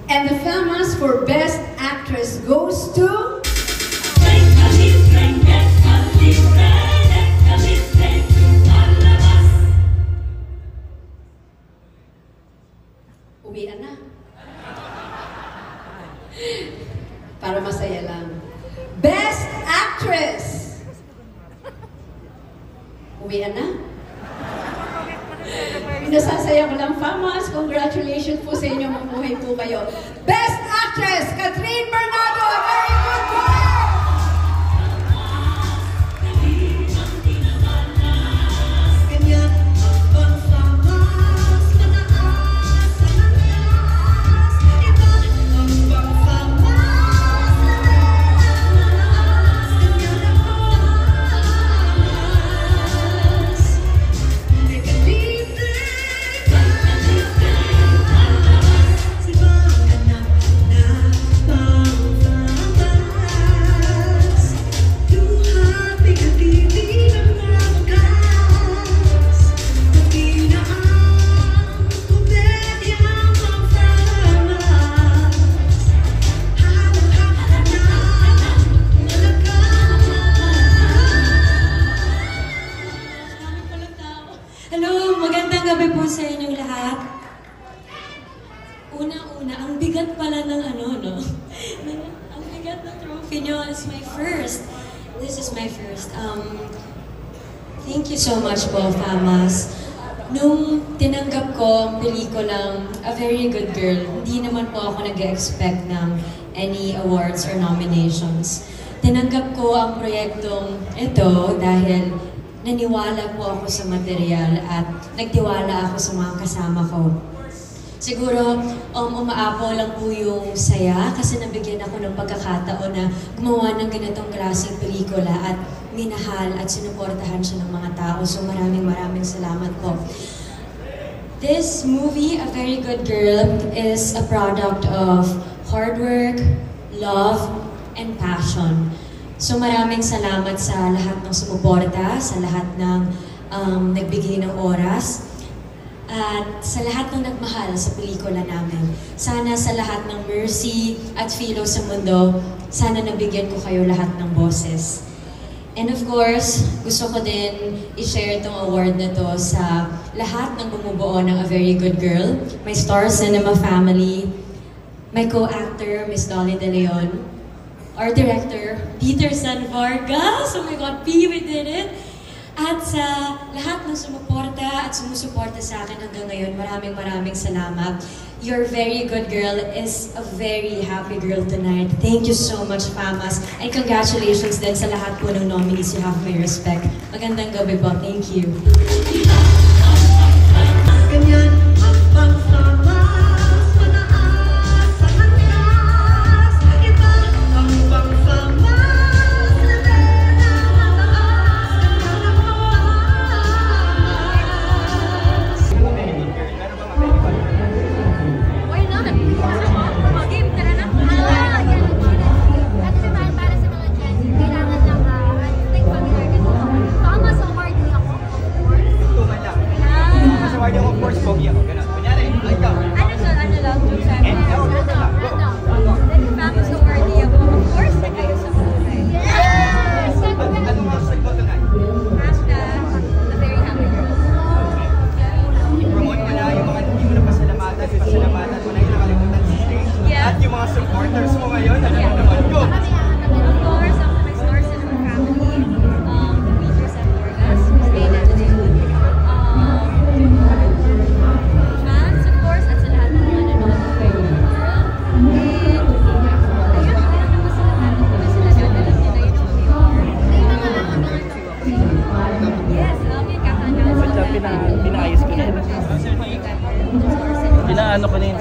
And the FAMAS for Best Actress goes to... Uwian na. Para masaya lang. Best Actress! Uwian na. Pinasasaya ko lang, FAMAS. Congratulations po sa inyo. Mabuhay po kayo. Best Actress, Catherine Bernardo. A very good girl! Gabi po sa inyong lahat. Una-una, ang bigat pala ng ano, no? Ang bigat ng trophy nyo is my first. This is my first. Thank you so much po, FAMAS. Nung tinanggap ko ang pelikulang A Very Good Girl, hindi naman po ako nag-expect ng any awards or nominations. Tinanggap ko ang proyektong ito dahil naniwala po ako sa material at nagtiwala ako sa mga kasama ko. Siguro, umaapaw lang po yung saya kasi nabigyan ako ng pagkakataon na gumawa ng ganitong klaseng pelikula at minahal at sinuportahan siya ng mga tao. So maraming salamat po. This movie, A Very Good Girl, is a product of hard work, love, and passion. So maraming salamat sa lahat ng sumuporta, sa lahat ng nagbigay ng oras, at sa lahat ng nagmahal sa pelikula namin. Sana sa lahat ng mercy at philo sa mundo, sana nabigyan ko kayo lahat ng boses. And of course, gusto ko din i-share itong award na to sa lahat ng bumubuo ng A Very Good Girl, my Star Cinema family, my co-actor, Miss Dolly De Leon, our director, Peter San Vargas. Oh my God, P, we did it! At sa lahat ng sumuporta at sumusuporta sa akin hanggang ngayon, maraming salamat. Your Very Good Girl is a very happy girl tonight. Thank you so much, FAMAS. And congratulations din sa lahat po ng nominees. You have my respect. Magandang gabi po. Thank you. Pinaano ko na yun.